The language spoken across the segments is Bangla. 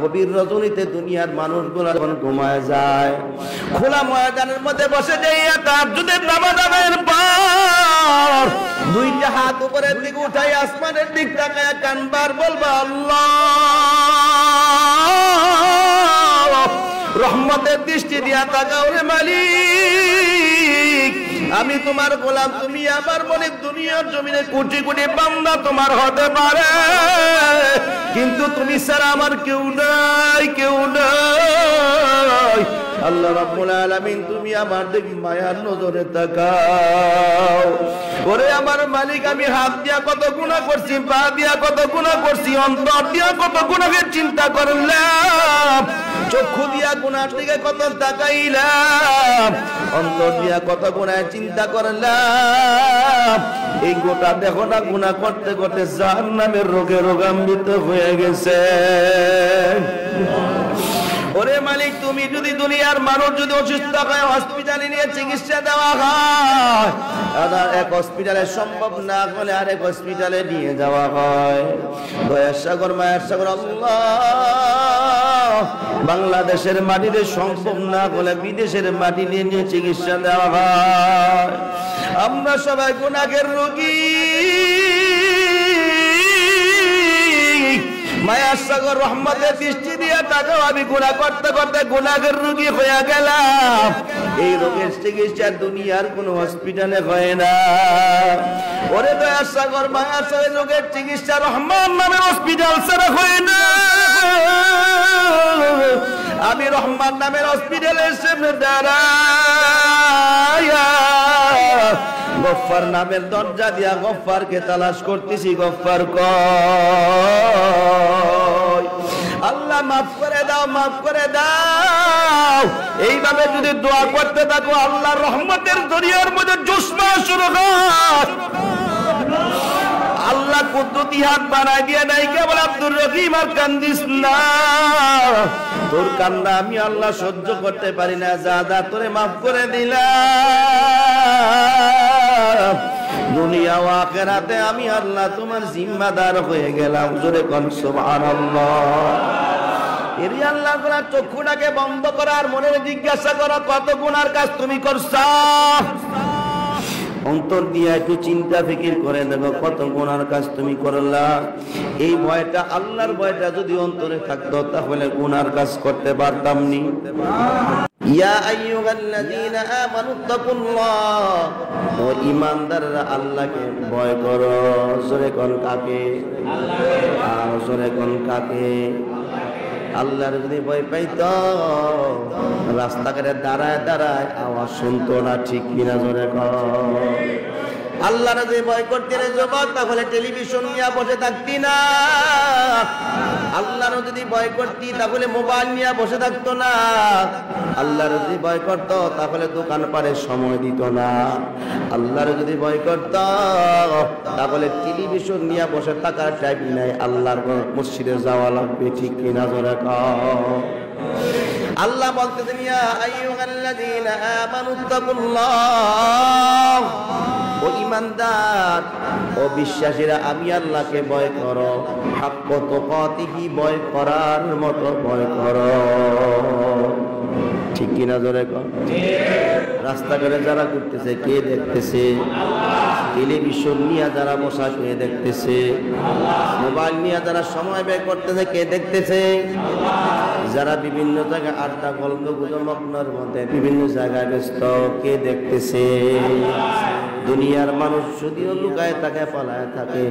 গভীর রজনীতে দুনিয়ার মানুষগুলো যখন ঘুমায় যায়, খোলা ময়দানের মধ্যে বসে যাইয়া তাহাজ্জুদের নামাজ আদায়ের পর দুইটা হাত উপরের দিকে উঠাই আসমানের দিক তাকায় কানবার বলবা আল্লাহ, রহমতের দৃষ্টি দিয়া তাকাও রে মালিক, আমি তোমার গোলাম, তুমি আমার মনে দুনিয়ার জমিনে কোটি কোটি বান্দা তোমার হতে পারে, কিন্তু তুমি ছাড়া আমার কেউ নাই, কেউ নাই। আল্লাহ রাব্বুল আলামিন তুমি আমার দিক মায়ার নজরে তাকাও। ওরে আমার মালিক, আমি হাত দিয়া কত গুনাহ করছি, পা দিয়া কত গুনাহ করছি, অন্তর দিয়া কত গুনাহের চিন্তা করলাম, চক্ষু দিয়া গুনার দিকে কত তাকাইলাম, অন্তর দিয়া কত গুনাহের চিন্তা করলাম। এই গোটা দেখো না গুনাহ করতে করতে জাহান্নামের রোগে রোগান্বিত হয়ে গেছে। ওরে মালিক, তুমি যদি দুনিয়ার মানুষ যদি অসুস্থ হয় হসপিটালে নিয়ে চিকিৎসা দেওয়া হয়, এক হসপিটালে সম্ভব না হলে আরেক হসপিটালে নিয়ে যাওয়া হয়, দয়ার সাগর মায়ের সাগর আল্লাহ, বাংলাদেশের মাটিতে সম্ভব না হলে বিদেশের মাটি নিয়ে চিকিৎসা দেওয়া হয়। আমরা সবাই গুনাহের রোগী, মায়ার সাগর রহমতের দৃষ্টি দিয়ে তাকাও, আমি গুনাহ করতে করতে গুনাহের রোগী হয়ে গেলাম। এই রোগের চিকিৎসা দুনিয়ার কোন হসপিটালে হয় না। ওরে দয়ার সাগর মায়ার সাগর রোগের চিকিৎসা রহমান নামের হসপিটাল ছাড়া হয় না। আমি রহমান নামের হসপিটালের সামনে দাঁড়ায়া গফফার নামের দরজা দিয়া গফফারকে তালাশ করতেছি, গফফার কই? আল্লাহ মাফ করে দাও, মাফ করে দাও। এইভাবে যদি দোয়া করতে থাকো আল্লাহর রহমতের দরিয়ার মধ্যে জোশমা শুরু হয়। আল্লাহ কুদরতি হাত বানাই দিয়ে নাই কেবল আব্দুর রহিম, আর কান্দিস না, তোর কান্না আমি আল্লাহ সহ্য করতে পারি না, যা যা তোরে মাফ করে দিলাম। দুনিয়া ও আখিরাতে আমি আল্লাহ তোমার জিম্মাদার হয়ে গেলাম। জোরে কোন সুবহানাল্লাহ। এরি আল্লাহ বলা চক্ষুটাকে বন্ধ করার মনে জিজ্ঞাসা করো কত গুনার কাজ তুমি করছো, অন্তর দিয়ে একটু চিন্তা ফিকির করে দেখো কত গুনার কাজ তুমি করলা। এই ভয়টা আল্লাহর ভয়টা যদি অন্তরে থাকতো তাহলে গুনার কাজ করতে পারতাম নি। ইয়া আইয়ুহাল্লাযীনা আমানুত্তাকুল্লাহ, ও ঈমানদাররা আল্লাহকে ভয় করো। জোরে কোন কাকে? আল্লাহকে। জোরে কোন কাকে? আল্লাহর যদি ভয় পাইতো রাস্তাঘাটে দাঁড়ায় দাঁড়ায় আওয়াজ শুনতো না, ঠিক কিনা? জোরে কর। আল্লাহর যদি ভয় করতে রে যুবক তাহলে টেলিভিশন নিয়ে বসে থাকতি না। আল্লাহর যদি ভয় করতি তাহলে মোবাইল নিয়ে বসে থাকতো না। আল্লাহর যদি ভয় করতো তাহলে দোকান পারে সময় দিত না। আল্লাহর যদি ভয় করত তাহলে টেলিভিশন নিয়ে বসে থাকার টাইম নাই, আল্লাহর মসজিদে যাওয়া লাগবে, ঠিক কিনা? জোরে কর। আল্লাহ বলতেছেন ইয়া আইয়ুহাল্লাযীনা আমানুত্তাকুল্লাহ, ও ঈমানদার ও বিশ্বাসীরা আমি আল্লাহকে ভয় করো, হাক্কা তুকাতিহি, ভয় করার মতো ভয় করো, ঠিক কিনা? জোরে কর। রাস্তাঘাটে যারা ঘুরতেছে কে দেখতেছে? টেলিভিশন নিয়ে যারা বসা কে দেখতেছে? মোবাইল নিয়ে যারা সময় ব্যয় করতেছে কে দেখতেছে? যারা বিভিন্ন জায়গায় আড্ডা গল্প গুজবের মধ্যে বিভিন্ন জায়গায় ব্যস্ত কে দেখতেছে? দুনিয়ার মানুষ যদিও লুকায় থাকে, পালায় থাকে,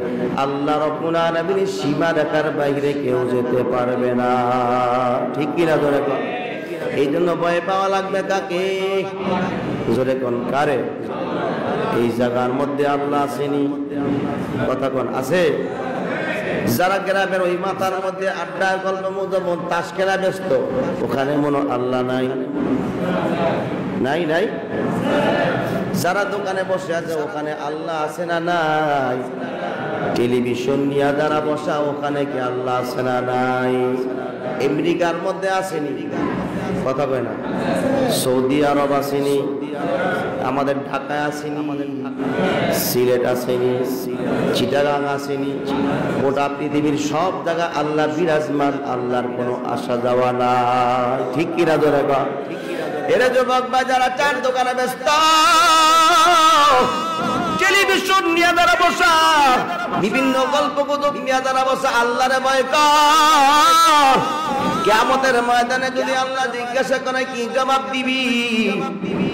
আল্লাহ রাব্বুল আলামিনের সীমা রেখার বাইরে কেউ যেতে পারবে না, ঠিক কিনা? জোরে কর। এই জন্য ভয় পাওয়া লাগবে কাকে? জোরে কোন কারে? এই জায়গার মধ্যে আল্লাহ আসেনি, কথা কোন আছে? যারা গ্রামের ওই মাথার মধ্যে আড্ডার গল্প মধ্যে তাস খেলা ব্যস্ত, ওখানে মনে আল্লাহ নাই, নাই নাই। যারা দোকানে বসে আছে ওখানে আল্লাহ আছে না নাই? টেলিভিশন নিয়ে যারা বসা ওখানে কি আল্লাহ আছে না নাই? আমেরিকার মধ্যে আসেনি, কথা কয় না? সৌদি আরব আসেনি, আমাদের ঢাকায় আসেনি, সিলেট আসেনি, চিটাগাং আসেনি, গোটা পৃথিবীর সব জায়গা আল্লাহ বিরাজমান, আল্লাহর কোনো আসা যাওয়া নাই। ঠিক কিনা ধরে গা? এরা যুবক বা যারা চার দোকানে ব্যস্ত, টেলিভিশন নিয়ে যারা বসা, বিভিন্ন গল্প গুজব নিয়ে যারা বসা, আল্লাহরে ভয় কর। কিয়ামতের ময়দানে যদি আল্লাহ জিজ্ঞাসা করে কি জবাব দিবি?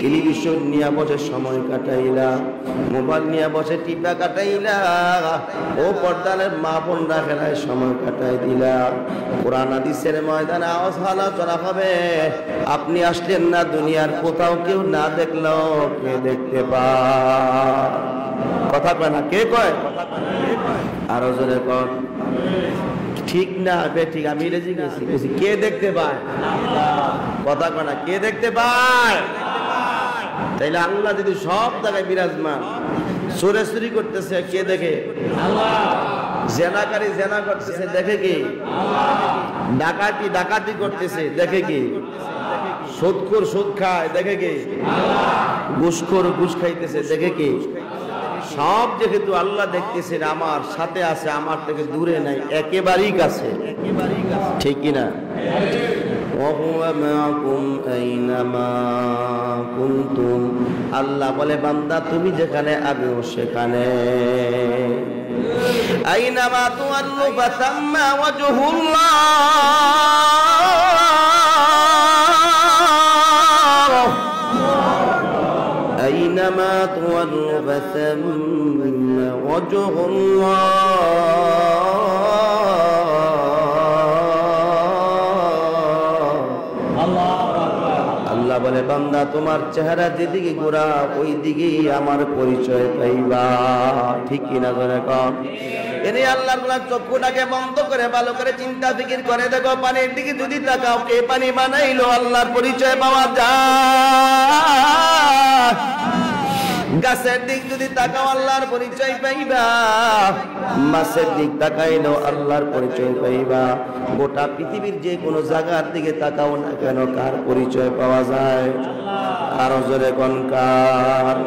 টেলিভিশন নিয়ে বসে সময় কাটাইলা, মোবাইল নিয়ে বসে টিপা কাটাইলা, ও পর্দালের মা বোনরা খেলায় সময় কাটাই দিলা। কোরআন হাদিসের ময়দানে আলোচনা হবে। আপনি আসলেন না, দুনিয়ার কোথাও কেউ না দেখলো, কে দেখতে পায়? কথা কয় না, কে কয়? আরো জোরে কর। ঠিক না বে ঠিক, আমি রেজি গেছি, কে দেখতে পায়? কথা কয় না, কে দেখতে পায়? তাইলে আল্লাহ যদি সব জায়গায় বিরাজমান, চোরে চুরি করতেছে কে দেখে? জেনাকারী জেনা করতেছে দেখে কি? ডাকাতি ডাকাতি করতেছে দেখে কি? সুদখোর সুদ খায় দেখে কি? ঘুষখোর ঘুষ খাইতেছে দেখে কি? সব যেহেতু আল্লাহ দেখতেছেন, আমার সাথে আছে, আমার থেকে দূরে নাই, একেবারেই কাছে। ঠিক কিনা? আল্লাহ বলে বান্দা তুমি যেখানে, আমিও সেখানে। আইনামা তুআল্লু ফাতাম্মা ওয়াজহুল্লাহ, أينما تولوا فثم وجه الله আল্লাহ বলে বান্দা তোমার চেহারা যেদিকে ঘোরা ওই দিকেই আমার পরিচয় পাইবা। ঠিক কিনা ধরে কম? এনে আল্লাহর গোলাম চক্ষুটাকে বন্ধ করে ভালো করে চিন্তা ফিকির করে দেখো, পানির দিকে যদি তাকাও, কে পানি বানাইলো আল্লাহর পরিচয় পাওয়া যায়। গাছের দিক যদি তাকাও আল্লাহর পরিচয় পাইবা, মাছের দিক তাকাইলো আল্লাহর পরিচয় পাইবা। গোটা পৃথিবীর যে কোনো জায়গার দিকে তাকাও না কেন, কার পরিচয় পাওয়া যায়? আরো জোরে কোন কার?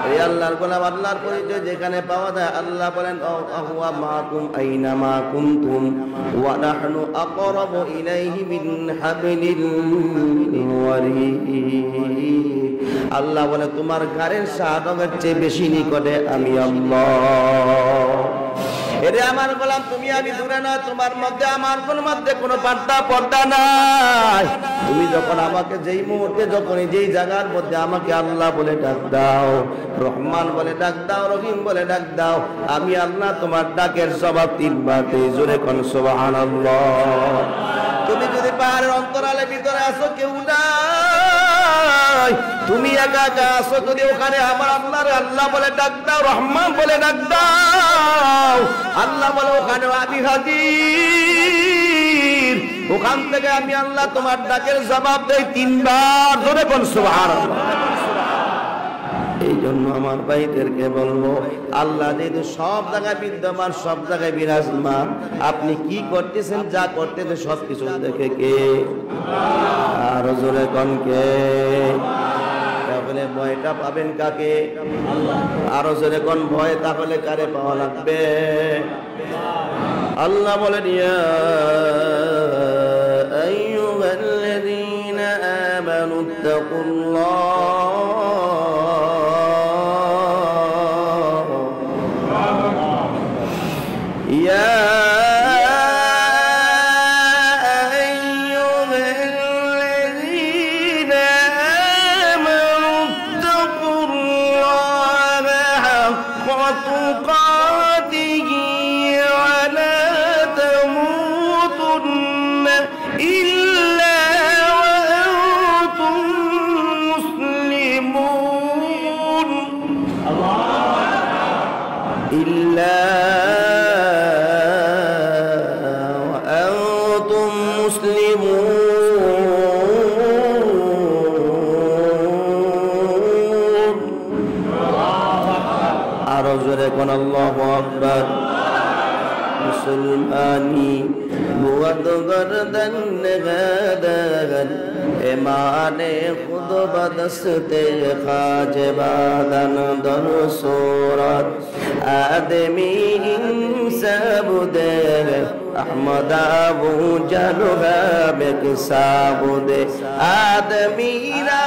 এই আল্লাহর গোলাম, আল্লাহর পরিচয় যেখানে পাওয়া যায়, আল্লাহ বলেন আহুয়া মাকুম আইনামা কুনতুম ওয়া নাহনু আকরাবু ইলাইহি মিন হাবলিল ওয়ারিদ। আল্লাহ বলে তোমার ঘাড়ের শাহরগের চেয়ে বেশি নিকটে আমি আল্লাহ। এরে আমার গোলাম, তুমি আমি দূরে না, তোমার মধ্যে আমার কোন মধ্যে কোনো পর্দা নাই। তুমি যখন আমাকে যেই মুহূর্তে, যখন যেই জায়গার মধ্যে আমাকে আল্লাহ বলে ডাক দাও, রহমান বলে ডাক দাও, রহিম বলে ডাক দাও, আমি আল্লাহ তোমার ডাকের জবাব তিনবার দেই। জোরে কোন সুবহানাল্লাহ। তুমি যদি পাহাড়ের অন্তরালে ভিতরে আসো, কেউ নাই, তুমি একা একা আসো, যদি ওখানে আমার আল্লাহর আল্লাহ বলে ডাক দাও, রহমান বলে ডাক দাও, আল্লাহ বলে ওখানে আমি হাজির, ওখান থেকে আমি আল্লাহ তোমার ডাকের জবাব দেই তিনবার। জোরে কোন সুবহানাল্লাহ। এই জন্য আমার ভাইদেরকে বলবো, আল্লাহ যেহেতু সব জায়গায় বিদ্যমান, সব জায়গায় বিরাজমান, আপনি কি করতেছেন, যা করতেছেন সবকিছু দেখে কে? আর জোরে কোন কে? তাহলে ভয়টা পাবেন কাকে? আরো জোরে কোন ভয় তাহলে কারে পাওয়া লাগবে? আল্লাহ বলেন ইয়া আইয়ুহাল্লাযীনা আমানু তাকুল্লাহ আল্লাহু আকবার। মুসলমানি بود گردن نگردن ایمان خود بدست خاج بادن در صورت آدمی انسا بوده احمد ابو جلوه بکسا بوده آدمی را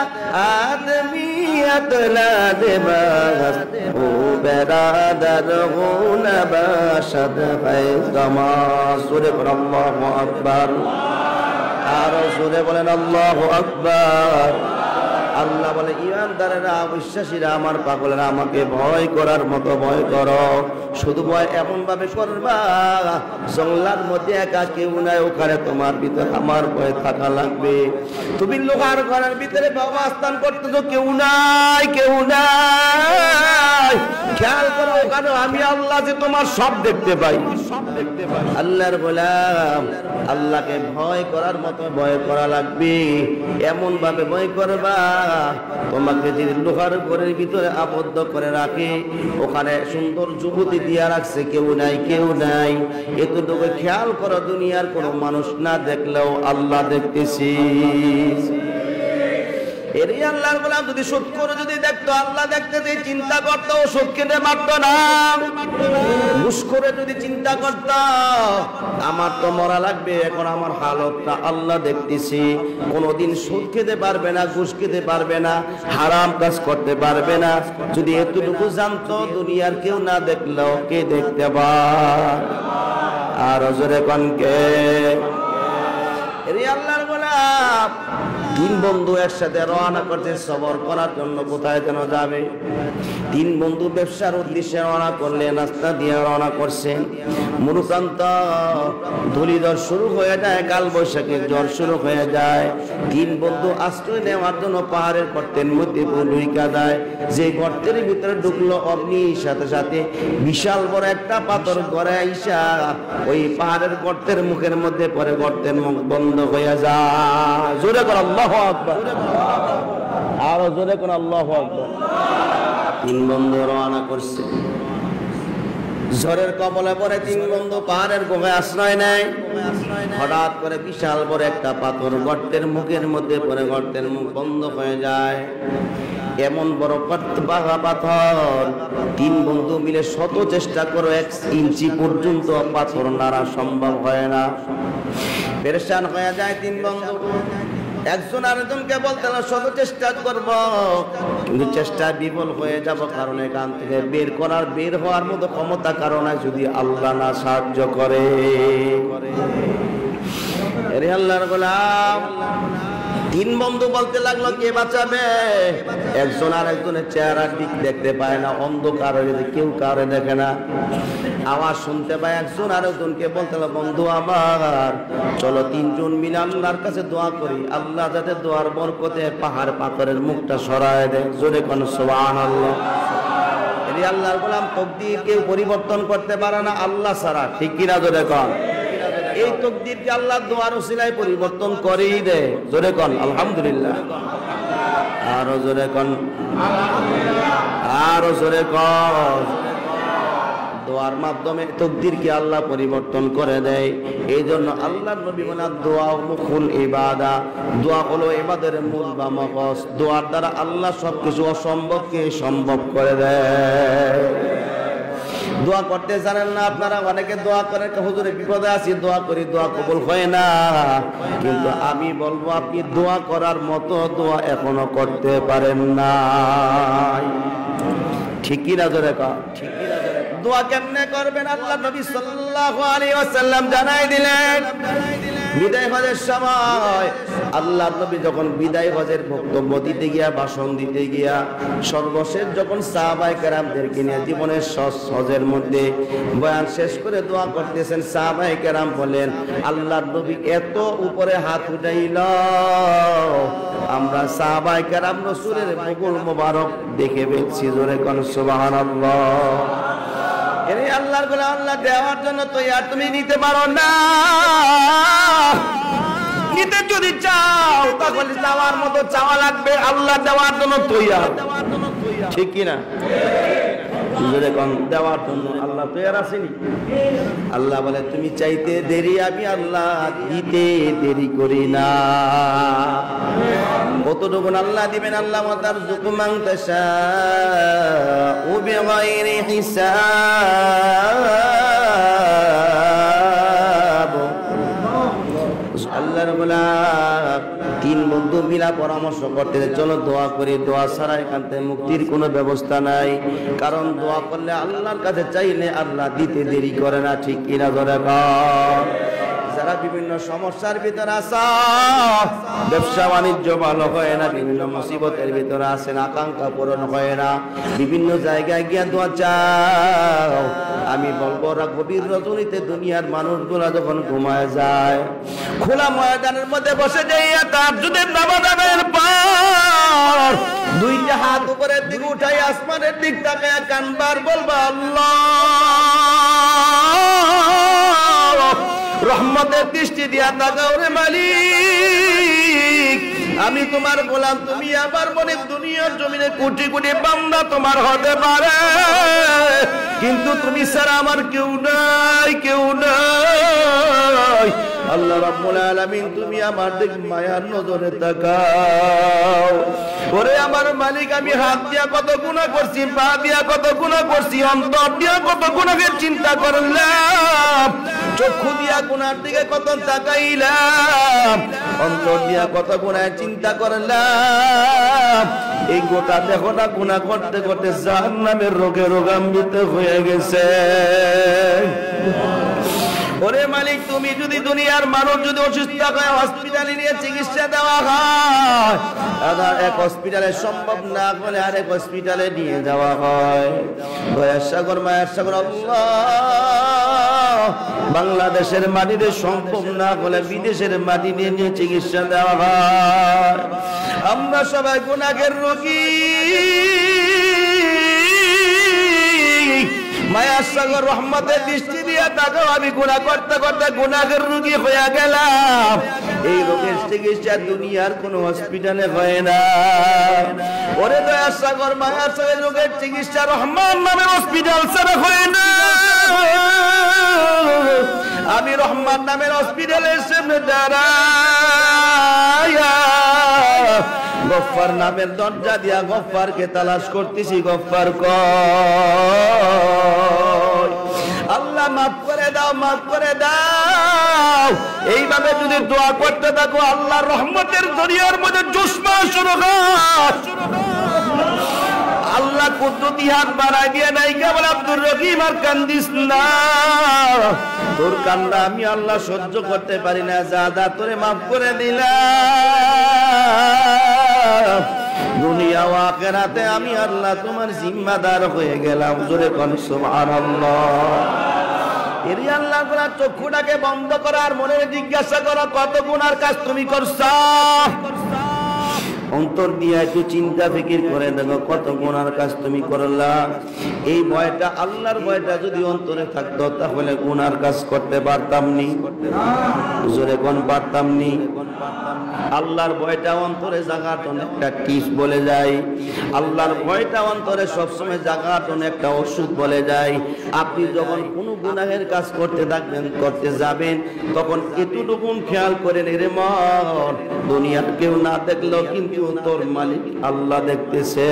آدمیت لاد باست او برادر غون باشد پیغما سوره پر الله اکبر আর জোরে বলেন আল্লাহু আকবার আল্লাহ বলে ঈমানদারেরা বিশ্বাসীরা আমার পাগলেরা আমাকে ভয় করার মতো ভয় করো শুধু ভয় এমন ভাবে করবা জঙ্গলার মধ্যে একা কেউ নাই ওখানে তোমার ভিতরে আমার ভয় থাকা লাগবে তুমি লোহার ঘরের ভিতরে অবস্থান করতেছো কেউ নাই খেয়াল করো ওখানে আমি আল্লাহ যে তোমার সব দেখতে পাই আল্লাহর গোলাম আল্লাহকে ভয় করার মতো ভয় করা লাগবে এমন ভাবে ভয় করবা তোমাকে যদি লোহার ঘরের ভিতরে আবদ্ধ করে রাখে ওখানে সুন্দর যুবতী দিয়া রাখছে কেউ নাই এতটুকু খেয়াল করো দুনিয়ার কোনো মানুষ না দেখলেও আল্লাহ দেখতেছি এরই আল্লাহর গোলাম যদি সুদ করে যদি দেখতো আল্লাহ দেখতে চিন্তা করতো সুদ খেতে মারতো না ঘুষ করে যদি চিন্তা করতো আমার তো মরা লাগবে এখন আমার হালতটা আল্লাহ দেখতেছি কোনোদিন সুদ খেতে পারবে না ঘুষ খেতে পারবে না হারাম কাজ করতে পারবে না যদি এতটুকু জানতো দুনিয়ার কেউ না দেখলেও কে দেখতে পায় আর জোরে কনকে এরই আল্লাহর গোলাম তিন বন্ধু একসাথে রওনা করছে সফর করার জন্য কোথায় যেন যাবে তিন বন্ধু ব্যবসার উদ্দেশ্যে রওনা করলেন রাস্তা দিয়ে রওনা করছেন মরুপ্রান্ত ধূলিঝড় শুরু হয়ে যায় কাল বৈশাখীর ঝড় শুরু হয়ে যায় তিন বন্ধু আশ্রয় নেওয়ার জন্য পাহাড়ের গর্তের মধ্যে ঢুইকা দেয় যে গর্তের ভিতরে ঢুকলো অগ্নির সাথে সাথে বিশাল বড় একটা পাথর গড়ে আইসা ওই পাহাড়ের গর্তের মুখের মধ্যে পরে গর্তের মুখ বন্ধ হয়ে যায় জোরে করে আল্লাহু আকবার আরো জোরে করে আল্লাহু আকবার তিন বন্ধু রওনা করছে ঝড়ের কবলে পড়ে তিন বন্ধু পাহাড়ের গুহায় আশ্রয় নেয় হঠাৎ করে বিশাল বড় একটা পাথর গর্তের মুখের মধ্যে পড়ে গর্তের মুখ বন্ধ হয়ে যায় এমন বড় পাথর তিন বন্ধু মিলে শত চেষ্টা করে 1 ইঞ্চি পর্যন্ত পাথর নাড়া সম্ভব হয় না পেরেশান হয়ে যায় তিন বন্ধু একজন আরেকজনকে বলতে শত চেষ্টা করব কিন্তু চেষ্টা বিফল হয়ে যাব কারণ এখান থেকে বের হওয়ার মতো ক্ষমতা কারণে যদি আল্লাহ না সাহায্য করে আরে আল্লাহর গোলাম তিন বন্ধু বলতে লাগলো কে বাঁচাবে একজন আরেকজনের চেহারার দিক দেখতে পায় না অন্ধকার কেউ কারো দেখে না আওয়াজ শুনতে পায় একজন আরেকজনকে বলতে লাগলো বন্ধু আমার চলো তিনজন মিলে আল্লাহর কাছে দোয়া করি আল্লাহ যাতে দোয়ার বরকতে পাহাড় পাথরের মুখটা সরায় দেয় জোরে কোন সুবহানাল্লাহ এই আল্লাহর গোলাম তকদীর কেউ পরিবর্তন করতে পারে না আল্লাহ ছাড়া ঠিক কিনা জোরে কোন এই তকদীরকে আল্লাহ দোয়ার ওসিলায় পরিবর্তন করেই দেয় জোরে কোন আলহামদুলিল্লাহ আরো জোরে কোন আরো জোরে কোন দোয়ার মাধ্যমে তকদীরকে আল্লাহ পরিবর্তন করে দেয় এই জন্য আল্লাহর নবী বলেন দোয়া মুখুল ইবাদা দোয়া হলো ইবাদের মূল বা মগজ দোয়ার দ্বারা আল্লাহ সবকিছু অসম্ভবকে সম্ভব করে দেয় দোয়া করতে জানেন না আপনারা অনেকে দোয়া করে হুজুরে বিপদে আছি দোয়া করি দোয়া কবুল হয় না কিন্তু আমি বলবো আপনি দোয়া করার মতো দোয়া এখনো করতে পারেন না ঠিক কি না জোরে কা দোয়া কেমনে করবেন আল্লাহ নবী সাল্লাল্লাহু আলাইহি ওয়াসাল্লাম জানাই দিলেন বিদায় হজের সময় আল্লাহর নবী যখন বিদায় হজের বক্তব্য দিতে গিয়া ভাষণ দিতে গিয়া সর্বশেষ যখন সাহাবায়ে কেরামদেরকে নিয়ে জীবনের হজের মধ্যে বয়ান শেষ করে দোয়া করতেছেন সাহাবায়ে কেরাম বলেন আল্লাহর নবী এত উপরে হাত উঠাইল আমরা সাহাবায়ে কেরাম রাসূলের মুখুল মোবারক দেখে পেয়েছি জোরে কোন সুবহানাল্লাহ এরে আল্লাহর গোলাম আল্লাহ দেওয়ার জন্য তৈয়ার তুমি নিতে পারো না নিতে যদি চাও তাহলে চাওয়ার মতো চাওয়া লাগবে আল্লাহ দেওয়ার জন্য তৈয়ার ঠিক কি না দেওয়ার জন্য আল্লাহ তৈরি আসেনি। আল্লাহ বলে তুমি চাইতে দেরি, আমি আল্লাহ দিতে দেরি করি না। কতটুকুন আল্লাহ দিবেন? আল্লাহ তারযুকু মান তাশাউ বিগাইরি হিসাব। আল্লাহর বলা তিন বন্ধু মিলা পরামর্শ করতে, চলো দোয়া করি। দোয়া ছাড়া এখান থেকে মুক্তির কোনো ব্যবস্থা নাই। কারণ দোয়া করলে আল্লাহর কাছে চাইলে আল্লাহ দিতে দেরি করে না। ঠিক কিনা ধরে যারা বিভিন্ন সমস্যার ভিতরে আছে, ব্যবসা বাণিজ্য ভালো হয় না, বিভিন্ন মুসিবতের ভিতরে আছেন, আকাঙ্ক্ষা পূরণ হয় না, বিভিন্ন জায়গায় গিয়ে দোয়া চাও, আমি বলবো গভীর রজনীতে দুনিয়ার মানুষগুলা যখন ঘুমায় যায়, খোলা ময়দানের মধ্যে বসে যাইয়া তাহাজ্জুদের নামাজ আদায়ের পর দুইটা হাত উপরের দিকে উঠাই আসমানের দিক তাকায়া কানবার বলবা, আল্লাহ রহমতের দৃষ্টি দিয়া তাকাও রে মালিক, আমি তোমার গোলাম, তুমি আমার মনে দুনিয়ার জমিনে কোটি কোটি বান্দা তোমার হতে পারে, কিন্তু তুমি ছাড়া আমার কেউ নাই, কেউ নাই। আল্লাহ রাব্বুল আলামিন তুমি আমার দিক মায়ার নজরে তাকাও। ওরে আমার মালিক, আমি হাত দিয়া কত গুনাহ করছি, পা দিয়া কত গুনাহ করছি, অন্তর দিয়া কত গুনাহের চিন্তা করলাম, চক্ষু দিয়া গুনার দিকে কত তাকাইলাম, অন্তর দিয়া কত গুনাহের চিন্তা করলাম। এই গোটা দেহটা গুনাহ করতে করতে জাহান্নামের রোগে রোগান্বিত হয়ে গেছে। ওরে মালিক, তুমি যদি দুনিয়ার মানুষ যদি অসুস্থ হয় হসপিটালে নিয়ে চিকিৎসা দেওয়া হয়, এক হসপিটালে সম্ভব না হলে আরেক হসপিটালে নিয়ে যাওয়া হয়, দয়ার সাগর মায়ের সাগর আল্লাহ বাংলাদেশের মাটিতে সম্ভব না হলে বিদেশের মাটি নিয়ে চিকিৎসা দেওয়া হয়। আমরা সবাই গুনাহের রোগী, মায়ার সাগর রহমতের দৃষ্টি দিয়ে তাকাও, আমি গুনাহ করতে করতে গুনাহের রোগী হয়ে গেলাম। এই রোগের চিকিৎসা দুনিয়ার কোন হসপিটালে হয় না। ওরে দয়ার সাগর মায়ার সাগর রোগের চিকিৎসা রহমান নামের হসপিটাল ছাড়া হয় না। আমি রহমান নামের হসপিটালের সামনে দাঁড়ায়া গফফার নামের দরজা দিয়া গফফারকে তালাশ করতেছি, গফফার কই? আল্লাহ মাফ করে দাও, মাফ করে দাও। এইভাবে যদি দোয়া করতে থাকো, আল্লাহর রহমতের দরিয়ার মধ্যে জোশমা শুরু হয়। আল্লাহ কুদরতি হাত বাড়াই দিয়ে নাই কেবল আব্দুর রহিম, আর কান্দিস না, তোর কান্না আমি আল্লাহ সহ্য করতে পারি না, যা তোরে মাফ করে দিলাম। দুনিয়া ও আখিরাতে আমি আল্লাহ তোমার জিম্মাদার হয়ে গেলাম। জোরে কোন সুবহানাল্লাহ। এর আল্লাহ গুলা চক্ষুটাকে বন্ধ করার মনে জিজ্ঞাসা করো, কত গুনার কাজ তুমি করছো? অন্তর দিয়ে একটু চিন্তা ফিকির করে দেখো, কত গুনার কাজ তুমি করলা। এই ভয়টা, আল্লাহর ভয়টা যদি অন্তরে থাকতো তাহলে গুনার কাজ করতে পারতাম নি। জোরে কোন পারতাম নি? আল্লাহর ভয়টা অন্তরে জাগাটন একটা টিপ বলে যায়। আল্লাহর ভয়টা অন্তরে সবসময় জাগাটন একটা ওষুধ বলে যায়। আপনি যখন কোনো গুনাহের কাজ করতে থাকবেন, করতে যাবেন, তখন এতটুকু খেয়াল করেন, রে মন, দুনিয়ার কেউ না দেখলেও কিন্তু তোর মালিক আল্লাহ দেখতেছে।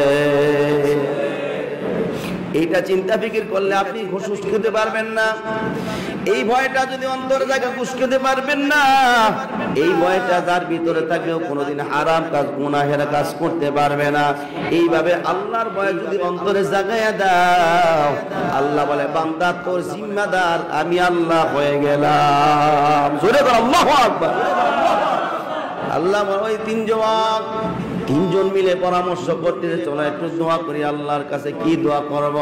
এইটা চিন্তা ফিকির করলে আপনি ঘুষ খেতে পারবেন না। এই ভয়টা যদি অন্তরে থাকে ঘুষ খেতে পারবেন না। এই ভয়টা যার ভিতরে থাকলেও কোনোদিন হারাম কাজ, গুনাহের কাজ করতে পারবে না। এইভাবে আল্লাহর ভয় যদি অন্তরে জাগাইয়া দাও, আল্লাহ বলে বান্দা তোর জিম্মাদার আমি আল্লাহ হয়ে গেলাম। জোরে বল আল্লাহু আকবার। আল্লাহ ওই তিনজন মিলে পরামর্শ করতেছে, চলো একটু দোয়া করি আল্লাহর কাছে। কি দোয়া করব?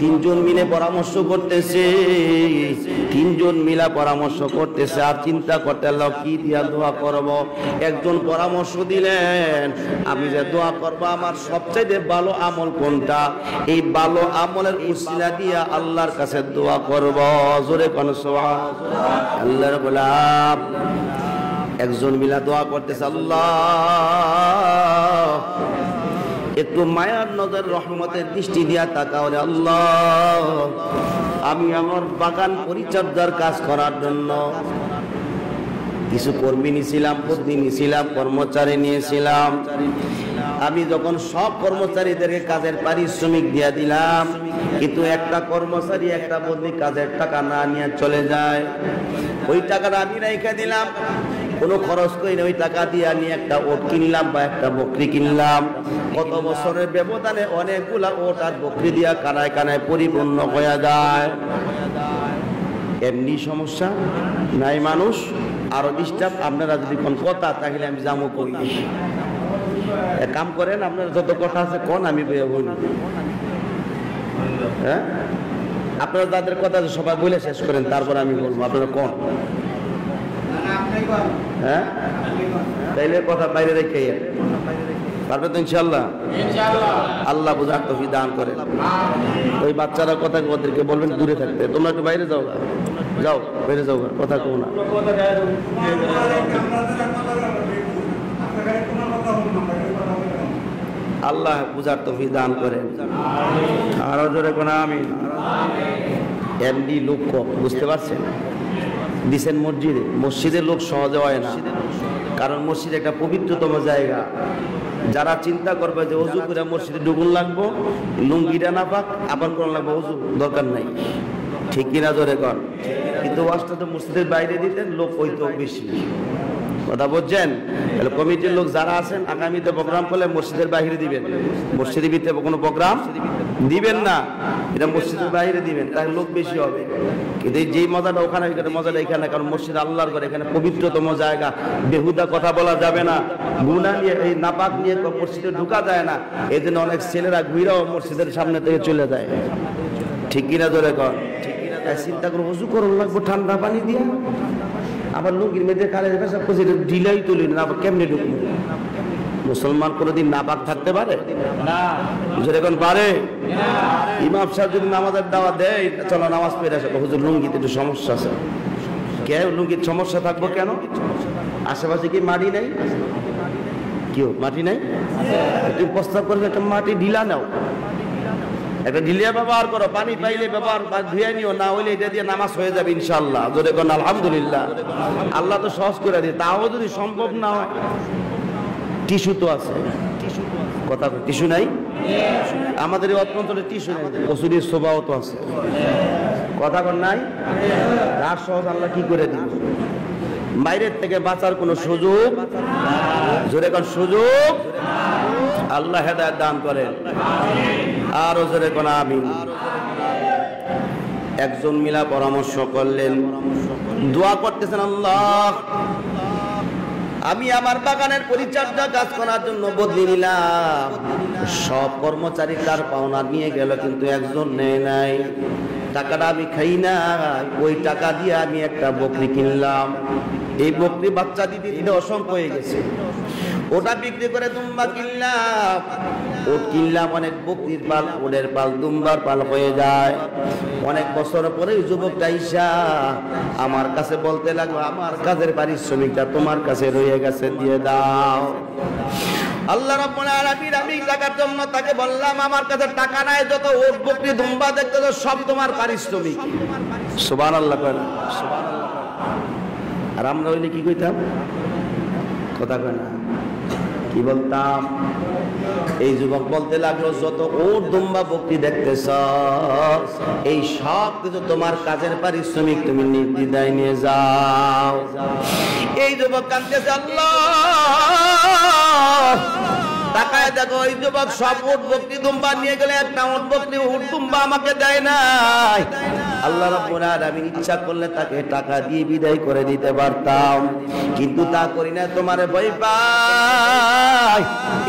তিনজন মিলে পরামর্শ করতেছে, তিনজন মিলা পরামর্শ করতেছে আর চিন্তা করতে আল্লাহ কি দিয়া দোয়া করব। একজন পরামর্শ দিলেন, আমি যে দোয়া করব আমার সবচেয়ে ভালো আমল কোনটা? এই ভালো আমলের উসিলা দিয়া আল্লাহর কাছে দোয়া করব। জোরে কোন সুবহানাল্লাহ। আল্লাহর গোলাম একজন মিলা দোয়া করতেছে, আল্লাহ একটু মায়ার নজর রহমতের দৃষ্টি দিয়া তাকাও রে আল্লাহ। আমি আমার বাগান পরিচর্যার কাজ করার জন্য কিছু কর্মী নিয়েছিলাম, পত্নী নিয়েছিলাম, কর্মচারী নিয়েছিলাম। আমি যখন সব কর্মচারীদেরকে কাজের পারিশ্রমিক দিয়া দিলাম, কিন্তু একটা কর্মচারী একটা বদলি কাজের টাকা না নিয়ে চলে যায়। ওই টাকাটা আমি রেখে দিলাম, কোনো খরচ করি না। ওই টাকা দিয়ে আমি একটা ওট কিনলাম বা একটা বকরি কিনলাম। কত বছরের ব্যবধানে অনেকগুলা ওট আর বকরি দিয়া কানায় কানায় পরিপূর্ণ হয়ে যায়। এমনি সমস্যা নাই মানুষ আরো ডিস্টার্ব। আপনারা যদি কোন কথা তাহলে আমি যাবো করি। এক কাম করেন, আপনার যত কথা আছে কোন আমি বলি। হ্যাঁ, আপনারা যাদের কথা আছে সবাই বলে শেষ করেন, তারপর আমি বলবো। আপনারা কোন? হ্যাঁ, তাইলে কথা বাইরে রেখে পারবে তো ইনশাল্লাহ। আল্লাহ বুঝার তৌফিক দান করেন। ওই বাচ্চারা কথা ওদেরকে বলবেন দূরে থাকতে। তোমরা একটু বাইরে যাও, যাও বাইরে যাও, কথা কো না। আল্লাহ বুঝার তৌফিক দান করেন। আরো জোরে কোন আমিন। এমনি লোক কম, বুঝতে পারছেন? দিচ্ছেন মসজিদে। মসজিদের লোক সহজে হয় না, কারণ মসজিদ একটা পবিত্রতম জায়গা। যারা চিন্তা করবে যে অজু করে মসজিদে ঢুকুন লাগবো, লুঙ্গিটা না পাক আবার কোন লাগবো, অজু দরকার নাই। ঠিক কিনা জোরে কর। কিন্তু ওয়াজটা তো মসজিদের বাইরে দিতেন, লোক হইতো বেশি। কথা বলছেন? তাহলে কমিটির লোক যারা আছেন, আগামীতে প্রোগ্রাম করলে মসজিদের বাইরে দিবেন। মসজিদের ভিতরে কোনো প্রোগ্রাম দিবেন না, এটা মসজিদের বাইরে দিবেন, তাহলে লোক বেশি হবে। কিন্তু যেই মজাটা ওখানে, মজাটা এখানে, কারণ মসজিদ আল্লাহর ঘর, এখানে পবিত্রতম জায়গা। বেহুদা কথা বলা যাবে না, গুনাহ নিয়ে এই নাপাক নিয়ে মসজিদে ঢুকা যায় না। এই জন্য অনেক ছেলেরা ঘুরাও মসজিদের সামনে থেকে চলে যায়। ঠিক কিনা ধরে কর। চিন্তা করো, উজু করুন লাগবো ঠান্ডা পানি দিয়ে, আবার লুঙ্গির মেয়েদের কালে পেশাব করছে, ঢিলাই তুলি না, আবার কেমনে ঢুকবো? মুসলমান কোনোদিন নাপাক থাকতে পারে না? এখন পারে? ইমাম সাহেব যদি নামাজের দাওয়াত দেয়, চলো নামাজ পড়ে আসো, হুজুর লুঙ্গিতে একটু সমস্যা আছে। কে লুঙ্গির সমস্যা থাকবো কেন? আশেপাশে কি মাটি নেই? কেউ মাটি নাই? তুমি প্রস্তাব করবে একটা মাটি ঢিলা নাও, একটা ঢিলিয়া ব্যবহার করো, পানি পাইলে ব্যবহার ধুয়ে নিও, না হইলে এটা দিয়ে নামাজ হয়ে যাবে ইনশাআল্লাহ। যদি কোন আলহামদুলিল্লাহ, আল্লাহ তো সহজ করে দিয়ে। তাও যদি সম্ভব না হয়, টিস্যু তো আছে। কথা টিস্যু নাই? আমাদের এই অঞ্চলে টিস্যু নেই, কসুরির শোভাও তো আছে। কথা কর নাই? তার সহজ আল্লাহ কি করে দিন। বাইরের থেকে বাঁচার কোনো সুযোগ, জোরে কোন সুযোগ, আল্লাহ হেদায়েত দান করেন। আরো জোরে কোন আমিন। একজন মিলা পরামর্শ করলেন, দোয়া করতেছেন, আল্লাহ আমি আমার বাগানের পরিচর্যা কাজ করার জন্য বদলি নিলাম। সব কর্মচারী তার পাওনা নিয়ে গেল, কিন্তু একজন নেয় নাই। টাকাটা আমি খাই না, ওই টাকা দিয়ে আমি একটা বকরি কিনলাম। এই বকরি বাচ্চা দিতে দিতে অসংখ্য হয়ে গেছে। ওটা বিক্রি করে দুম্বা কিনলাম। ওট কিনলাম, অনেক বকরির পাল, ওটের পাল, দুম্বার পাল হয়ে যায়। অনেক বছর পরে যুবকটা ঈশা আমার কাছে বলতে লাগলো, আমার কাজের পারিশ্রমিকটা তোমার কাছে রয়ে গেছে, দিয়ে দাও। আল্লাহ রাব্বুল আলামিন আমি টাকার জন্য তাকে বললাম, আমার কাছে টাকা নাই, যত ওট বকরি দুম্বা দেখতে তো সব তোমার পারিশ্রমিক। সুবহানাল্লাহ কয় না? সুবহানাল্লাহ। আর আমরা হইলে কি কইতাম? কথা কয় না? কি বলতাম? এই যুবক বলতে লাগলো, যত ওট দুম্বা বকরি দেখতেছ, এই সব কিছু তোমার কাজের পারিশ্রমিক, তুমি নির্দ্বিধায় নিয়ে যাও। এই যুবক কাঁদতেছে, আল্লাহ তাকায় দেখো, ওই যুবক সব উট বকরি দুম্বা নিয়ে গেলে, একটা উট বকরি উট দুম্বা আমাকে দেয় নাই। আল্লাহ রাব্বুল আলামিন ইচ্ছা করলে তাকে টাকা দিয়ে বিদায় করে দিতে পারতাম, কিন্তু তা করি না, তোমারে ভয় পাই,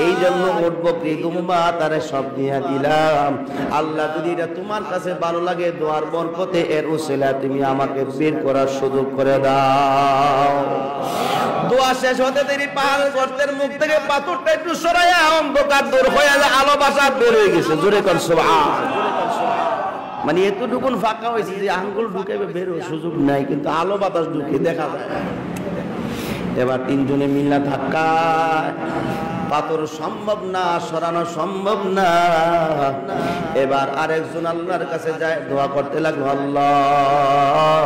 এই জন্য উট বকরি দুম্বা তারে সব দিয়ে দিলাম। আল্লাহ যদি এটা তোমার কাছে ভালো লাগে, দোয়ার বরকতে এর উসিলা তুমি আমাকে বের করার সুযোগ করে দাও। দোয়া শেষ হতে দেরি, পাহাড় গর্তের মুখ থেকে পাথরটা একটু সরাইয়া অন্ধকার দূর হয়ে যায়, আলো বাসা বের হয়ে গেছে। জোরে কর সুবহান। মানে এতটুকুন ফাঁকা হয়েছে যে আঙ্গুল ঢুকে বের হওয়ার সুযোগ নাই, কিন্তু আলো বাতাস ঢুকে দেখা যায়। এবার তিনজনে মিল্লা ধাক্কা পাথর সম্ভব না, সরানো সম্ভব না। এবার আরেকজন আল্লাহর কাছে যায়, দোয়া করতে লাগলো, আল্লাহ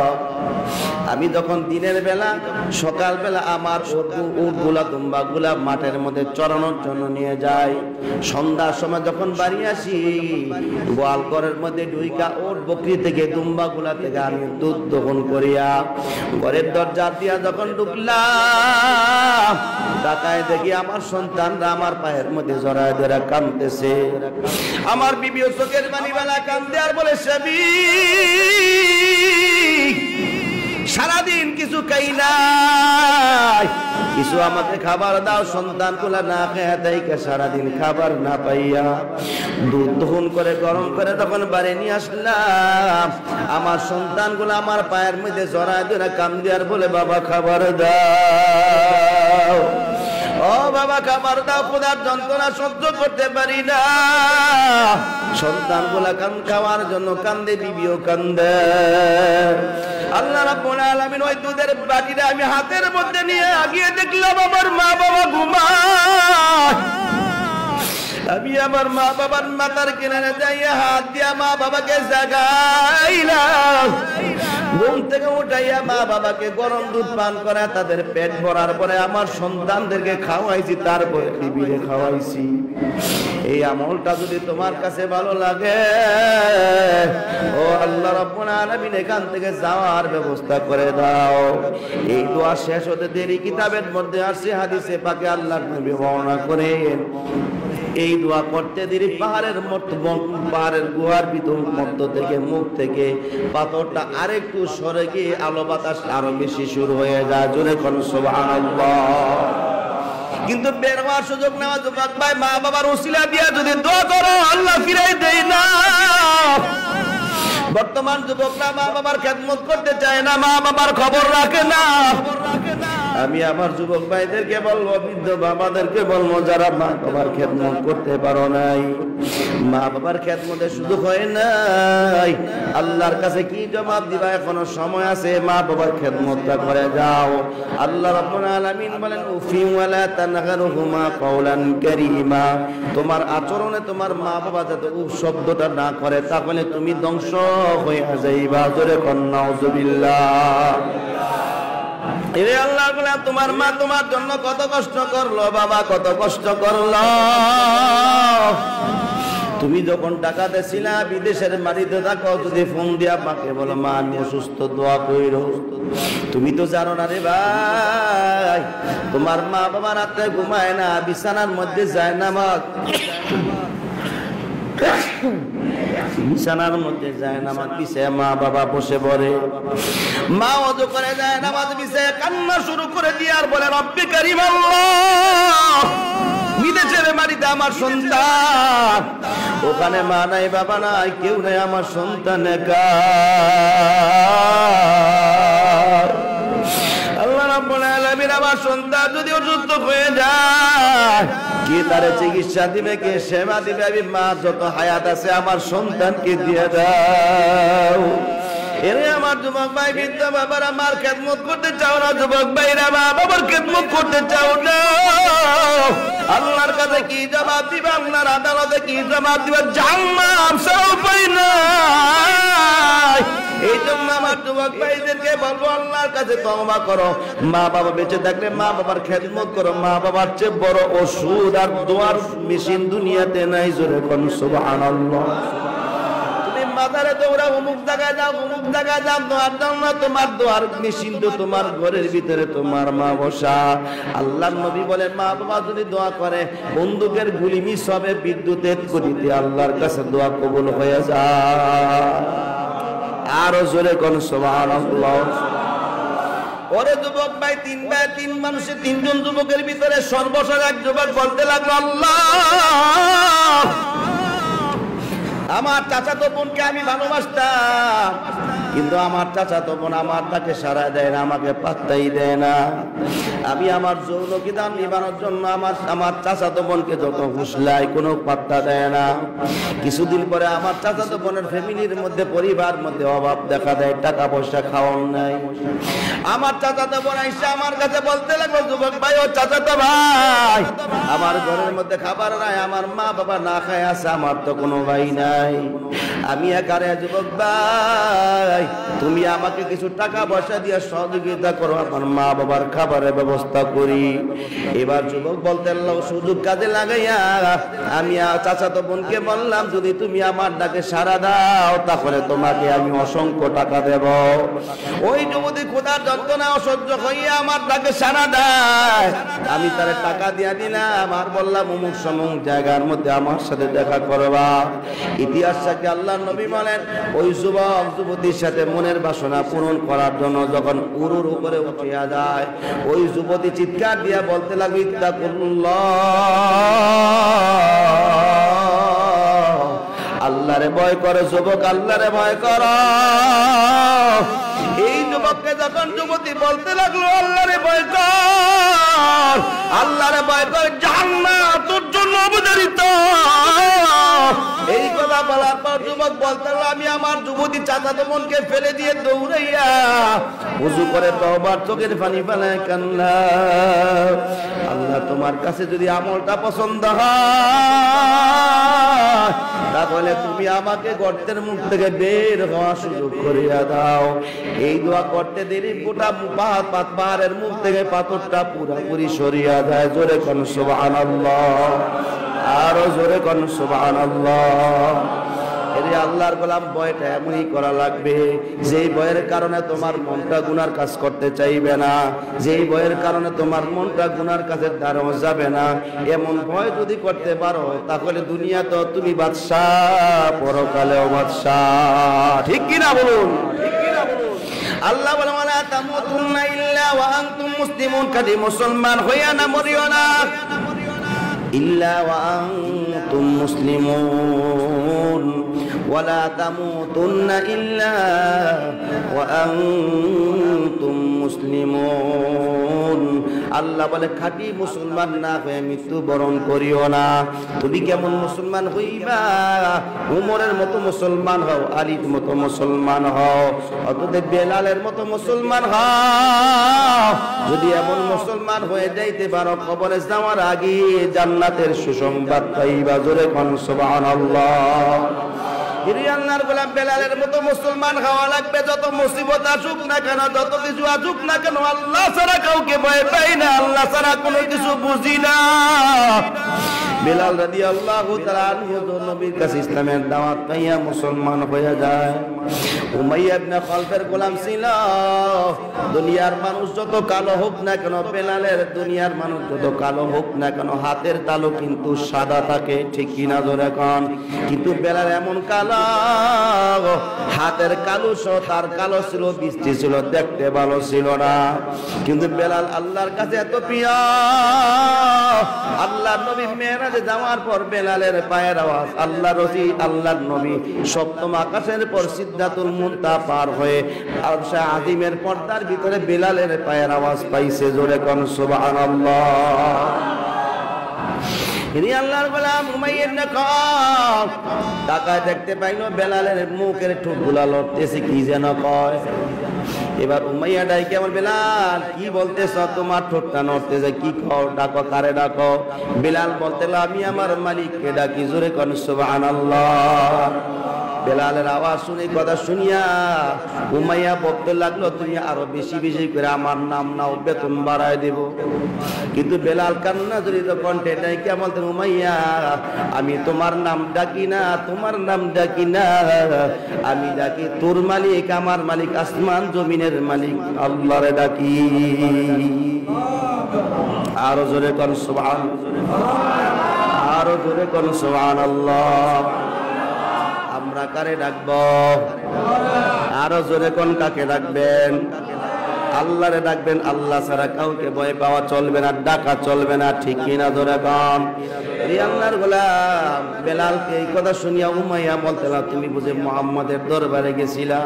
আমি যখন দিনের বেলা সকালবেলা আমার উটগুলা দুম্বাগুলা মাঠের মধ্যে চড়ানোর জন্য নিয়ে যাই, সন্ধ্যার সময় যখন বাড়ি আসি গোয়াল ঘরের মধ্যে ঢুইকা ওট বকরি থেকে দুম্বাগুলা থেকে আমি দুধ দহন করিয়া ঘরের দরজা দিয়া যখন ঢুকলাম, তাকায় দেখি আমার সন্তানরা আমার পায়ের মধ্যে জড়ায় ধরে কাঁদতেছে। আমার বিবি চোখের পানি বেলা কাঁদতে আর বলে, সাবি সারাদিন কিছু খাই নাই, কিছু আমাকে খাবার দাও। সন্তান গুলা না খেয়ে দেয় সারাদিন খাবার না পাইয়া দুধ দহন করে গরম করে তখন বাড়ি নিয়ে আসলাম। আমার সন্তান গুলা আমার পায়ের মধ্যে জড়ায় ধরে কান্দে আর বলে, বাবা খাবার দাও, ও বাবা খাবার দাও, খোদার যন্ত্রণা সহ্য করতে পারি না। সন্তান গুলা খাওয়ার জন্য কান্দে, বিবিও কান্দে। আল্লাহ রাব্বুল আলামিন ওই দুধের বাটিটা আমি হাতের মধ্যে নিয়ে আগিয়ে দেখলাম আমার মা বাবা ঘুমায়। আমি আমার মা বাবার মাথার কিনারে যাইয়া হাত দিয়া মা বাবাকে জাগাইলাম, ঘুম থেকে উঠাইয়া মা বাবাকে গরম দুধ পান করা তাদের পেট ভরার পরে আমার সন্তানদেরকে খাওয়াইছি, তারপরে বিবিরে খাওয়াইছি। এই আমলটা যদি তোমার কাছে ভালো লাগে, ও আল্লাহ রাব্বুল আলামিন এখান থেকে যাওয়ার ব্যবস্থা করে দাও। এই দোয়া শেষ হতে দেরি, কিতাবের মধ্যে আসছে, হাদিসে পাকে আল্লাহর নবী বর্ণনা করেন, এই দোয়া করতে দেরি পাহাড়ের গুহার ভিতর মধ্য থেকে মুখ থেকে পাথরটা আরেকটু সরে গিয়ে আলো বাতাস আরো বেশি শুরু হয়ে যায়। জোরে কোন সুবহানাল্লাহ। কিন্তু বের হওয়ার সুযোগ নেওয়া যুবক ভাই, মা বাবার ওসিলা দিয়া যদি দোয়া করো আল্লাহ ফিরাই দেয় না। বর্তমান যুবকরা মা বাবার খেদমত করতে চায় না, মা বাবার খবর রাখে না। আমি আমার যুবক ভাইদেরকে বলবো, বৃদ্ধ বাবাদেরকে বলবো, যারা মা বাবার খেদমত করতে পারো নাই, মা বাবার খেদমতে সুযোগ হয় নাই, আল্লাহর কাছে কি জবাব দিবা? এখনো সময় আছে, মা বাবার খেদমতটা করে যাও। আল্লাহ রাব্বুল আলামিন বলেন, উফি ওয়ালা তানহারহুমা কাওলান কারীমা। তোমার আচরণে তোমার মা বাবা যাতে উফ শব্দটা না করে, তাহলে তুমি ধ্বংস হয়ে যাইবা। জোরে কোন নাউযুবিল্লাহ। এরে আল্লাহ, তোমার মা তোমার জন্য কত কষ্ট করলো, বাবা কত কষ্ট করলো। তুমি যখন টাকা দিছিলা বিদেশের বাড়িতে থাকো, যদি ফোন দিয়া মাকে বলো, মা আমি অসুস্থ, দোয়া কইরো। তুমি তো জানো না রে ভাই, তোমার মা বাবা রাতে ঘুমায় না, বিছানার মধ্যে যায় না, বিছানার মধ্যে যায় নামাজ পিছে মা বাবা বসে পড়ে, মা ওযু করে যায় নামাজ পিছে কান্না শুরু করে দিয়ে আর বলে, রব্বি কারীম আল্লাহ, বিদেশের বাড়িতে আমার সন্তান, ওখানে মা নাই বাবা নাই কেউ নাই, আমার সন্তান একা। আল্লাহ রাব্বুল আলামিন আমার সন্তান যদি অসুস্থ হয়ে যায়, কে তারে চিকিৎসা দিবে, কে সেবা দিবে? আমি মা যত হায়াত আছে আমার সন্তানকে দিয়ে দাও। এরে আমার যুবক ভাই, বৃদ্ধ বাবার আমার খেদমত করতে চাও না? যুবক ভাইরা মা বাবার খেদমত করতে চাও না? আল্লাহর কাছে কি জবাব দিবা? আল্লাহর আদালতে কি জবাব দিবা? জাহান্নাম ছাড়া উপায় নাই। এই জন্য আমার যুবক ভাইদেরকে বলবো, আল্লাহর কাছে তওবা করো। মা বাবা বেঁচে থাকলে মা বাবার খেদমত করো। মা বাবার চেয়ে বড় ওষুধ আর দোয়ার মেশিন দুনিয়াতে নাই। জোরে কোন সুবহানাল্লাহ। তুমি মাজারে দৌড়া, অমুক জায়গায় যাও, অমুক জায়গায় যাও, দোয়ার জন্য তোমার দোয়ার মেশিন তো তোমার ঘরের ভিতরে তোমার মা বসা। আল্লাহর নবী বলেন, মা বাবা যদি দোয়া করে বন্দুকের গুলি মিস হবে, বিদ্যুতের গতিতে আল্লাহর কাছে দোয়া কবুল হয়ে যায়। আরো জোরে কোন সুবহানাল্লাহ। ওরে যুবক ভাই, তিন মানুষের তিনজন যুবকের ভিতরে সর্বশেষ এক যুবক বলতে লাগলো, আল্লাহ আমার চাচাতো বোনকে আমি ভালোবাসতাম, কিন্তু আমার চাচাতো বোন আমার ডাকে সাড়া দেয় না, আমাকে পাত্তাই দেয় না। আমি আমার যৌন কিদান নিবানোর জন্য আমার চাচাতো বোনকে যত ফুসলাই কোনো পাত্তা দেয় না। কিছুদিন পরে আমার চাচাতো বোনের ফ্যামিলির মধ্যে পরিবার মধ্যে অভাব দেখা দেয়, টাকা পয়সা খাওয়ার নাই। আমার চাচাতো বোন এসে আমার কাছে বলতে লাগলো, যুবক ভাই, ও চাচাতো ভাই, আমার ঘরের মধ্যে খাবার নাই, আমার মা বাবা না খায় আছে, আমার তো কোনো ভাই নাই, আমি একারে। যুবক ভাই, তুমি আমাকে কিছু টাকা পয়সা দিয়ে সহযোগিতা করো, আমার মা বাবার খাবারের ব্যবস্থা করি। এবার যুবক বলতে সুযোগ কাজে লাগাইয়া আমি চাচাতো বোনকে বললাম, যদি তুমি আমার ডাকে সাড়া দাও তাহলে তোমাকে আমি অসংখ্য টাকা দেব। ওই যুবতী খোদার যন্ত্রণা অসহ্য হইয়া আমার ডাকে সাড়া দেয়, আমি তার টাকা দিয়া দিলাম আর বললাম, অমুক সমুক জায়গার মধ্যে আমার সাথে দেখা করবা। ইতিহাস সাক্ষী আল্লাহর নবী বলেন, ওই যুবক যুবতীর সাথে মনের বাসনা পূরণ করার জন্য যখন উরুর উপরে উঠিয়া যায়, ওই যুবতী চিৎকার দিয়া বলতে লাগবে, ইত্তাকুল্লাহ, আল্লাহরে ভয় করে যুবক, আল্লাহরে ভয় কর। এই যুবককে যখন যুবতী বলতে লাগলো, আল্লাহরে ভয় কর, আল্লাহরে ভয় কর, জান্নাত তোর জন্য অবধারিত, এই কথা বলার পর যুবক বলতে লাগলো, আমি আমার যুবতী চাচাতো বোনকে ফেলে দিয়ে দৌড়াইয়া ওযু করে তওবার চোখের পানি ফেলায় কান্না, আল্লাহ তোমার কাছে যদি আমলটা পছন্দ হয় তাহলে তুমি আমাকে গর্তের মুখ থেকে বের হওয়ার সুযোগ করিয়া দাও। এই দোয়া করতে দেরি গোটা পাহাড়ের মুখ থেকে পাথরটা পুরোপুরি সরিয়া যায়। জোরে কোন সুবহানাল্লাহ, আরো জোরে কোন সুবহানাল্লাহ। এরে আল্লাহর গোলাম, ভয়টা এমনই করা লাগবে যেই ভয়ের কারণে তোমার মনটা গুনার কাজ করতে চাইবে না, যেই ভয়ের কারণে তোমার মনটা গুনার কাজের দ্বারাও যাবে না। এমন ভয় যদি করতে পারো তাহলে দুনিয়া তো তুমি বাদশাহ, পরকালেও বাদশাহ। ঠিক কিনা বলুন? আল্লাহ বলে, ওয়ালা তামুতুন্না ইল্লা ওয়া আনতুম মুসলিমুন, কাজে মুসলমান হইয়া না মরিও না, ইল্লা ওয়া আনতুম মুসলিমুন, ওয়ালা তামুতুন্না ইল্লা ওয়া আনতুম মুসলিমুন। আল্লাহ বলে, খাঁটি মুসলমান না হয়ে মৃত্যুবরণ করিও না। তুমি কেমন মুসলমান হইবা? উমরের মতো মুসলমান হও, আলীর মতো মুসলমান হও, অতএব বেলালের মতো মুসলমান হও। যদি এমন মুসলমান হয়ে যাইতে পারো, কবরে যাওয়ার আগে জান্নাতের সুসংবাদ পাইবা। জোরে কোন সুবহানাল্লাহ। আল্লাহর গোলাম, বেলালের মতো মুসলমান হওয়া লাগবে। যত মুসিবত আসুক না কেন, যত কিছু আসুক না কেন, আল্লাহ ছাড়া কাউকে ভয় পাই না, আল্লাহ ছাড়া কোনো কিছু বুঝি না। বেলাল রাদিয়াল্লাহু তাআলা আনহু নবীর কাছে ইসলামের দাওয়াত পাইয়া মুসলমান হয়ে যায়। উমাইয়া ইবনে খালফের গোলাম ছিল। দুনিয়ার মানুষ যত কালো হোক না কেন, বেলালের দুনিয়ার মানুষ যত কালো হোক না কেন, হাতের তালু কিন্তু সাদা থাকে। ঠিক কিনা জোরে কোন? কিন্তু বেলাল এমন কালো, হাতের কালো সহ তার কালো ছিল, দৃষ্টি ছিল, দেখতে ভালো ছিল না। কিন্তু বেলাল আল্লাহর কাছে এত প্রিয়। আল্লাহর নবী মেরাজে যাওয়ার পর বেলালের পায়ের আওয়াজ, আল্লাহর নবী সপ্তম আকাশের পর সিদরাতুল মুনতাহা পার হয়ে আরশে আজিমের পর্দার ভিতরে বেলালের পায়ের আওয়াজ পাইছে। জোরে কোন সুবহানাল্লাহ। আল্লাহর গোলাম উমাইয়া ইবনে খালফ তাকায় দেখতে পাইল বেলালের মুখের ঠোঁটগুলা লড়তেছে, কি যেন কয়। এবার উমাইয়া ডাইকে, আমার বেলাল কি বলতেছ? তোমার ঠোঁটটা নড়তেছে, কি কও? ডাকো, কারে ডাকো? বেলাল বলতে, আমি আমার মালিককে ডাকি। জোরে কোন সুবহানাল্লাহ। বেলালের আওয়াজ শুনে, কথা শুনিয়া উমাইয়া বলতে লাগলো, তুমি আরো বেশি বেশি করে আমার নাম নাও, বেতন বাড়ায় দেব। কিন্তু বেলাল কান্না জড়িত কণ্ঠে ডাইকে বলতেন, উমাইয়া আমি তোমার নাম ডাকি না, তোমার নাম ডাকি না, আমি ডাকি তোর মালিক, আমার মালিক, আসমান জমিনের মালিক আল্লাহরে ডাকি। আরো জোরে কোন সুবহানাল্লাহ, আরো জোরে কোন সুবহানাল্লাহ। আমরা কারে ডাকবো? আরো জোরে কোন কাকে ডাকবেন? আল্লাহরে ডাকবেন, আল্লাহ ছাড়া কাউকে ভয় পাওয়া চলবে না, ডাকা চলবে না, ঠিক কিনা ধরে কম। আল্লাহর গোলাম বেলালকে এই কথা শুনিয়া উমাইয়া বলতে লাগল, তুমি বুঝে মুহাম্মাদের দরবারে গেছিলা,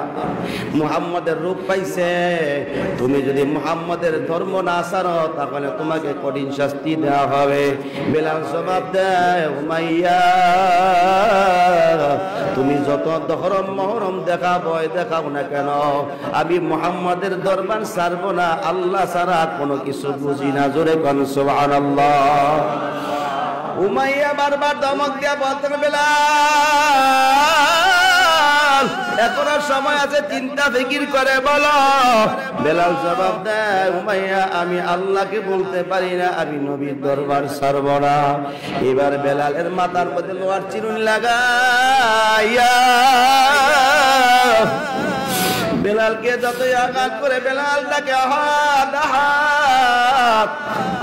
মুহাম্মাদের রূপ পাইছে, তুমি যদি মুহাম্মাদের ধর্ম না ছাড়ো তাহলে তোমাকে কঠিন শাস্তি দেওয়া হবে। বেলাল জবাব দেয়, উমাইয়া তুমি যত ধরম মহরম দেখা ভয় দেখাও না কেন, আমি মুহাম্মাদের দরবার ছাড়বো না, আল্লাহ ছাড়া কোনো কিছু বুঝি না। জোরে কোন সুবহানাল্লাহ। উমাইয়া বারবার ধমক দিয়া বলতেন, বেলাল এখনো সময় আছে, চিন্তা ফিকির করে বলো। বেলাল জবাব দেয়, উমাইয়া আমি আল্লাহকে বলতে পারি না, আমি নবীর দরবার ছাড়ব না। এবার বেলালের মাথার মধ্যে লোহার চিরুনি লাগাইয়া বেলালকে যতই আঘাত করে বেলাল ডাকে, আহাদ আহাদ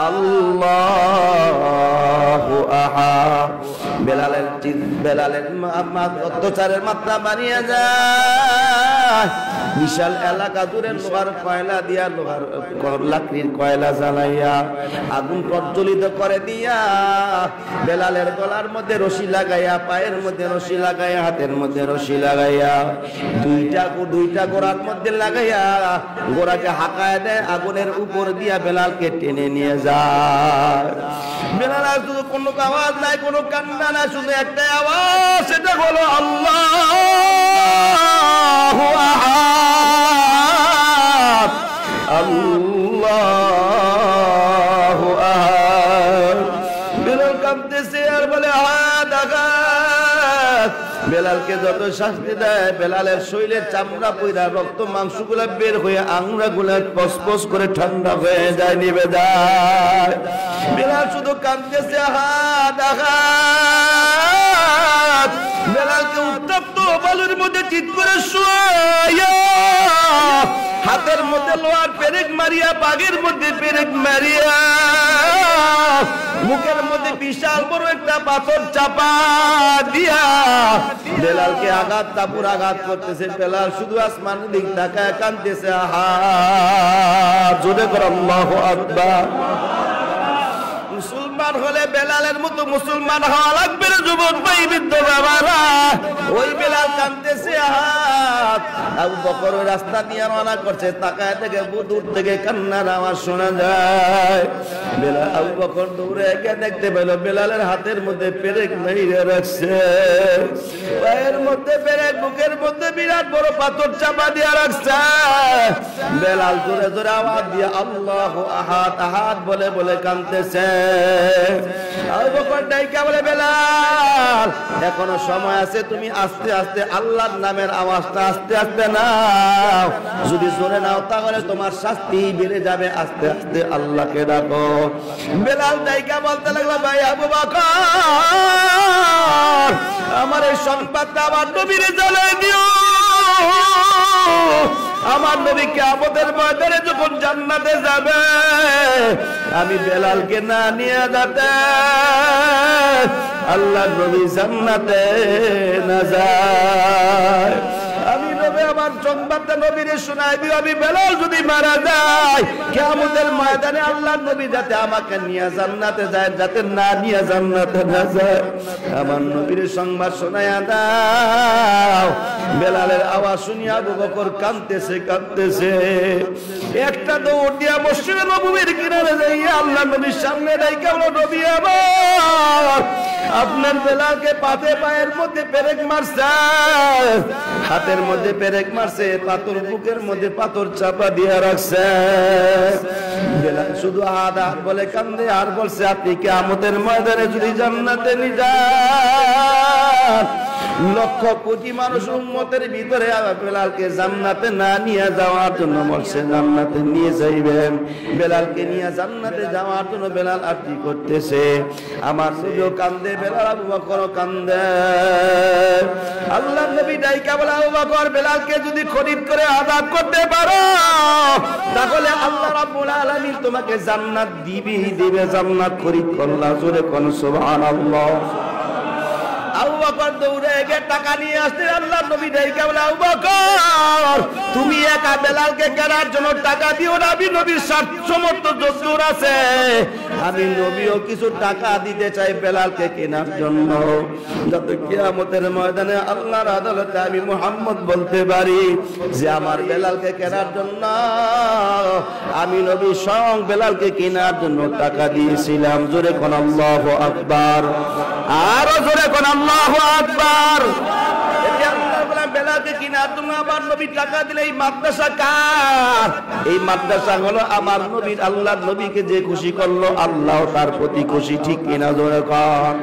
আল্লাহু আহাদ। বেলালের অত্যাচারের মাত্রা বাড়িয়ে যায়। বিশাল এলাকা জুড়ে লোহার কয়লা দিয়া, লোহার লাকড়ির কয়লা জ্বালাইয়া আগুন প্রজ্বলিত করে দিয়া বেলালের গলার মধ্যে রশি লাগাইয়া, পায়ের মধ্যে রশি লাগাইয়া, হাতের মধ্যে রশি লাগাইয়া, দুইটা গোড়ার মধ্যে লাগাইয়া গোড়াকে হাঁকায় দেয়, আগুনের উপর দিয়া বেলালকে টেনে নিয়ে যায়। বেলাল শুধু কোনো আওয়াজ নাই, কোনো কান্না নাই, শুধু একটাই আওয়াজ, সেটা হলো আল্লাহু আহাদ আল্লাহু আহাদ। বেলাল কাঁদতেছে আর বলে আহাদ আহাদ। বেলালকে যত শাস্তি দেয়, বেলালের শরীরের চামড়া পইরা রক্ত মাংসগুলা বের হয়ে আংরাগুলা পসপস করে ঠান্ডা হয়ে যায়, নিভে যায়। বেলাল শুধু কাঁদতেছে আহাদ আহাদ। বেলালকে উত্তপ্ত বালুর মধ্যে চিৎ করে শুয়াইয়া হাতের মধ্যে লোহার পেরেক মারিয়া, বাগের মধ্যে পেরেক মারিয়া, মুখের মধ্যে বিশাল বড় একটা পাথর চাপা দিয়া বেলালকে আঘাত তাপুর আঘাত করতেছে। বেলাল শুধু আসমানের দিক তাকায় কাঁদতেছে, আহাদ। জোরে করে আল্লাহু আকবার। মুসলমান হলে বেলালের মতো মুসলমান হওয়া লাগবে না যুবক ভাই, বৃদ্ধ বাবারা। ওই বেলাল কাঁদতেছে আহাদ। আবু বকর ওই রাস্তা দিয়ে রওনা করছে, তাকায় থেকে দূর থেকে কান্নার আওয়াজ শোনা যায়। বেলাল আবু বকর দৌড়ে গিয়ে দেখতে পেল বেলালের হাতের মধ্যে পেরেক মেরে রাখছে, পায়ের মধ্যে পেরেক, বুকের মধ্যে বিরাট বড় পাথর চাপা দিয়ে রাখছে। বেলাল জোরে জোরে আওয়াজ দিয়ে আল্লাহু আহাদ আহাদ বলে বলে কাঁদতেছে। আবু বকর ডাইকা বলে, বেলাল এখনো সময় আছে, তুমি আস্তে আস্তে আল্লাহর নামের আওয়াজটা আস্তে আস্তে নাও, যদি জোরে নাও তাহলে তোমার শাস্তি বেড়ে যাবে, আস্তে আস্তে আল্লাহকে ডাকো। বেলাল ডাইকা বলতে লাগলো, ভাই আবু বকর আমার এই সংবাদটা আমার নবীরে জানাই দিও। আমার নবী কিয়ামতের ময়দানে যখন জান্নাতে যাবে, আমি বেলালকে না নিয়ে যেতে আল্লাহর নবী জান্নাতে না যায়। আমি নবী আমার সংবাদটা নবীরে শোনাই দিও, আমি বেলাল যদি মারা যায় কিয়ামতের ময়দানে আল্লাহর নবী যাতে আমাকে নিয়ে জান্নাতে যায়, যাতে না নিয়ে জান্নাতে না যায়, আমার নবীর সংবাদ শোনায়া দাও। বেলালের আওয়াজ শুনিয়া আবু বকর কাঁদতেছে কাঁদতেছে। একটা দৌড় দিয়া মসজিদে নববীর কিনারে যাইয়া আল্লাহর নবীর সামনে রাইখা বলল, নবী আমার আপনার বেলালকে পাতে পায়ের মধ্যে পেরেক মারছে, হাতের মধ্যে পেরেক মারছে, পাথর বুকের মধ্যে পাথর চাপা দিয়া রাখছে। বেলাল শুধু আহাদ আহাদ বলে কান্দে আর বলছে, আপনি কিয়ামতের ময়দানে যদি জান্নাতে নিয়ে যান, লক্ষ কোটি মানুষ উম্মতের ভিতরে বেলালকে জান্নাতে না নিয়ে যাওয়ার জন্য বলছে, জান্নাতে নিয়ে যাইবেন। বেলালকে নিয়ে জান্নাতে যাওয়ার জন্য বেলাল আরজি করতেছে। আমার নবীও কান্দে, বেলাল আবু বকরও কান্দে। আল্লাহর নবী ডাইকা বলে, আবু বকর বেলালকে যদি খরিদ করে আযাব করতে পারো তাহলে আল্লাহ রাব্বুল আলামিন তোমাকে জান্নাত দিবে। জান্নাত খরিদ করলা। জোরে কোন সুবহানাল্লাহ। আবু বকর দৌড়ে গিয়ে টাকা নিয়ে আসতে আল্লাহর নবী ডাইকা বলে আবু বকর তুমি একা বেলালকে কেনার জন্য টাকা দিও না, আমি নবীর সমর্থ যদ্দূর আছে আমি নবীও কিছু টাকা দিতে চাই বেলালকে কেনার জন্য, যাতে কিয়ামতের ময়দানে আল্লাহর আদালতে আমি মুহাম্মদ বলতে পারি যে আমার বেলালকে কেনার জন্য আমি নবী স্বয়ং বেলালকে কেনার জন্য টাকা দিয়েছিলাম। জোরে কোন আল্লাহু আকবার, আরো জোরে কোন আল্লাহু আকবার। বেলালকে কেনার জন্য আমার নবী টাকা দিলে এই মাদ্রাসা কার? এই মাদ্রাসা হলো আমার নবীর। আল্লাহর নবীকে যে খুশি করলো আল্লাহ তার প্রতি খুশি, ঠিক কিনা জোরে কর।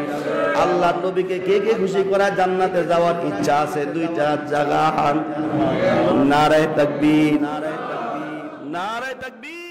আল্লাহর নবীকে কে কে খুশি করা জান্নাতে যাওয়ার ইচ্ছা আছে? দুইটা জায়গা। নারায়ে তাকবীর, নারায়ে তাকবীর।